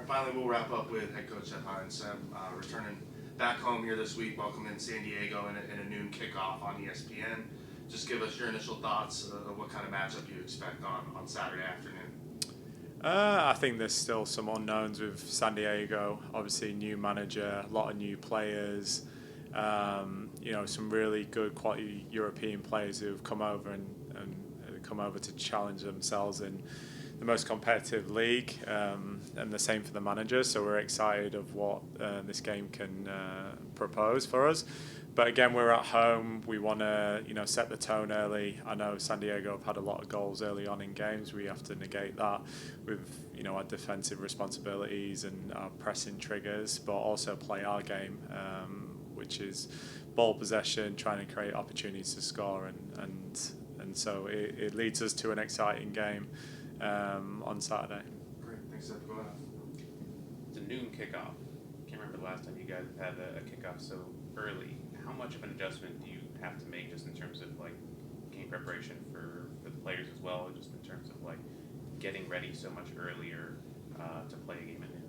finally, we'll wrap up with head coach Seb Hines. Seb, returning back home here this week, welcome in San Diego in a noon kickoff on ESPN. Just give us your initial thoughts of what kind of matchup you expect on Saturday afternoon. I think there's still some unknowns with San Diego. Obviously, new manager, a lot of new players. Some really good quality European players who have come over and come over to challenge themselves in the most competitive league, and the same for the manager. So we're excited of what this game can propose for us. But again, we're at home. We want to, set the tone early. I know San Diego have had a lot of goals early on in games. We have to negate that with, our defensive responsibilities and our pressing triggers, but also play our game, which is ball possession, trying to create opportunities to score, and so it leads us to an exciting game on Saturday. Great, thanks, Seb. Go ahead. It's a noon kickoff. Can't remember the last time you guys have had a kickoff so early. How much of an adjustment do you have to make just in terms of game preparation for the players as well, just in terms of getting ready so much earlier to play a game at noon?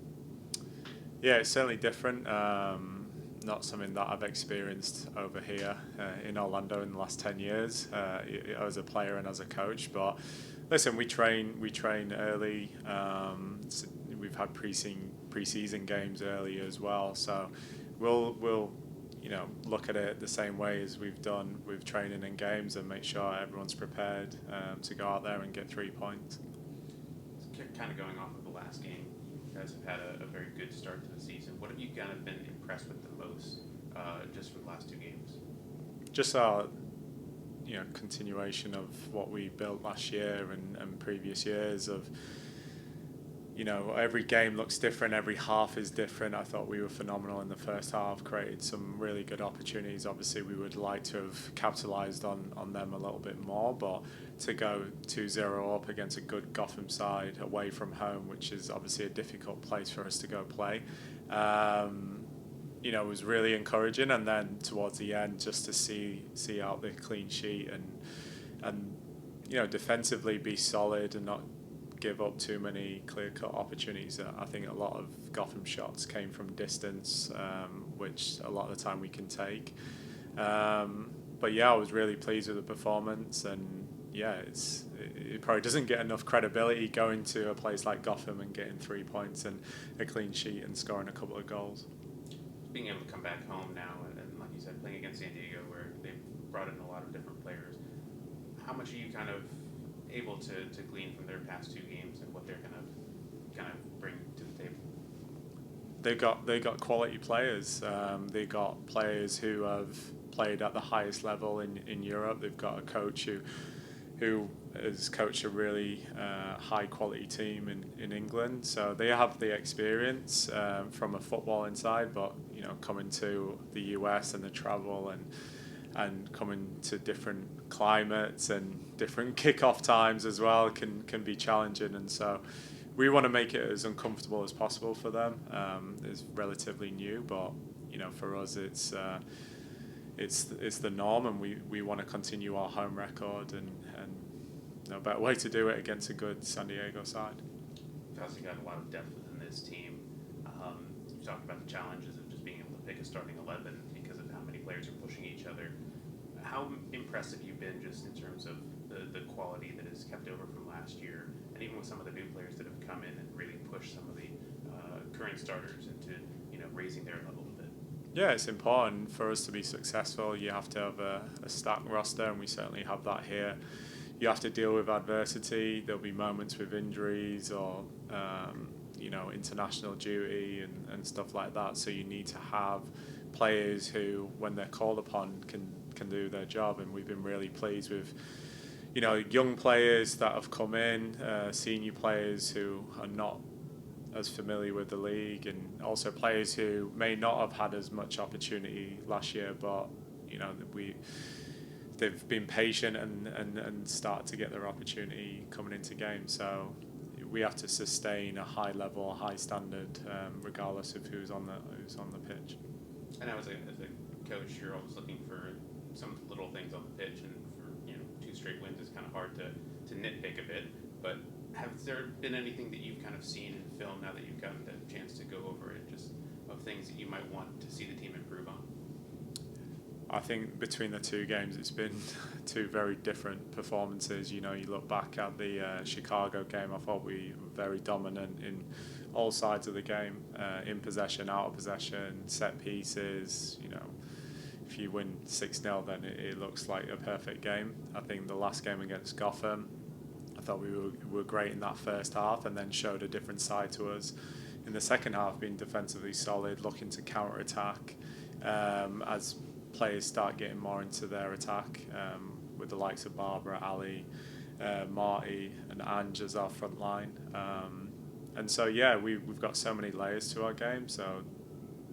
Yeah, it's certainly different. Not something that I've experienced over here in Orlando in the last 10 years as a player and as a coach. But listen, we train early. We've had preseason games early as well, so we'll look at it the same way as we've done with training and games and make sure everyone's prepared to go out there and get 3 points. Kind of going off of the last game, you guys have had a very good start to the season. What have you kind of been impressed with the most just from the last 2 games? Just our continuation of what we built last year and previous years of every game looks different, every half is different. I thought we were phenomenal in the first half, created some really good opportunities. Obviously, we would like to have capitalised on them a little bit more, but to go 2-0 up against a good Gotham side away from home, which is obviously a difficult place for us to go play, was really encouraging. And then towards the end, just to see out the clean sheet and defensively be solid and not give up too many clear-cut opportunities. I think a lot of Gotham shots came from distance, which a lot of the time we can take. But yeah, I was really pleased with the performance, and yeah, it probably doesn't get enough credibility going to a place like Gotham and getting 3 points and a clean sheet and scoring a couple of goals. Being able to come back home now and like you said, playing against San Diego, where they've brought in a lot of different players, how much are you kind of able to glean from their past 2 games and what they're kind of bring to the table? They got quality players. They got players who have played at the highest level in Europe. They've got a coach who has coached a really high quality team in England. So they have the experience from a footballing side, but coming to the US and the travel and coming to different climates and different kickoff times as well can be challenging, and so we want to make it as uncomfortable as possible for them. It's relatively new, but for us it's the norm, and we want to continue our home record, and no better way to do it against a good San Diego side. You've also got a lot of depth within this team. You talked about the challenges of just being able to pick a starting 11 because of how many players are pushing each other. How impressed have you been just in terms of the quality that is kept over from last year, and even with some of the new players that have come in and really pushed some of the current starters into raising their level a bit? Yeah, it's important for us to be successful. You have to have a stacked roster, and we certainly have that here. You have to deal with adversity. There'll be moments with injuries or international duty and stuff like that. So you need to have players who, when they're called upon, can do their job. And we've been really pleased with young players that have come in, senior players who are not as familiar with the league, and also players who may not have had as much opportunity last year, but they've been patient and start to get their opportunity coming into games. So we have to sustain a high level, a high standard, regardless of who's on the pitch. And as a coach, you're always looking for some little things on the pitch, and for 2 straight wins, it's kind of hard to nitpick a bit. But has there been anything that you've kind of seen in film now that you've gotten the things that you might want to see the team improve on? I think between the two games, it's been two very different performances. You know, you look back at the Chicago game, I thought we were very dominant in all sides of the game, in possession, out of possession, set pieces. You know, if you win 6-0, then it looks like a perfect game. I think the last game against Gotham, I thought we were great in that first half and then showed a different side to us in the second half, being defensively solid, looking to counter-attack as players start getting more into their attack, with the likes of Barbara, Ali, Marty and Ange as our front line. And so, yeah, we've got so many layers to our game, so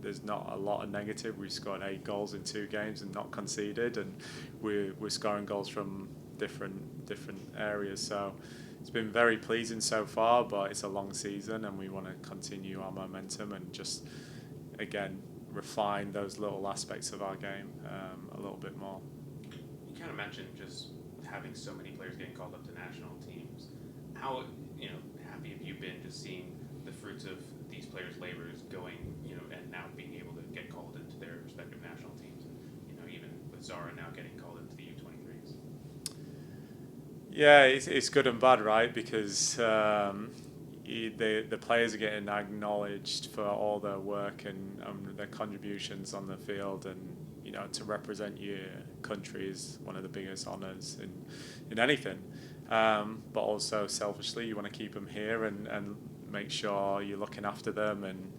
there's not a lot of negative. We scored 8 goals in 2 games and not conceded, and we're scoring goals from different areas. So it's been very pleasing so far, but it's a long season and we want to continue our momentum and just, again, refine those little aspects of our game a little bit more. You kind of mentioned just having so many players getting called up to national teams. How happy have you been just seeing the fruits of these players' labors going, and now being able to get called into their respective national teams, and even with Zara now getting called into the U23s? Yeah, it's good and bad, right? Because the players are getting acknowledged for all their work and their contributions on the field, and to represent your country is one of the biggest honours in anything. But also selfishly, you want to keep them here and make sure you're looking after them and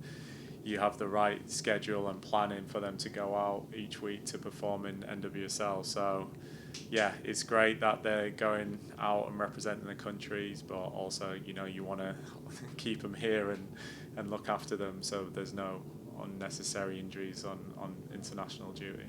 you have the right schedule and planning for them to go out each week to perform in NWSL. So yeah, it's great that they're going out and representing the countries, but also, you want to keep them here and look after them so there's no unnecessary injuries on international duty.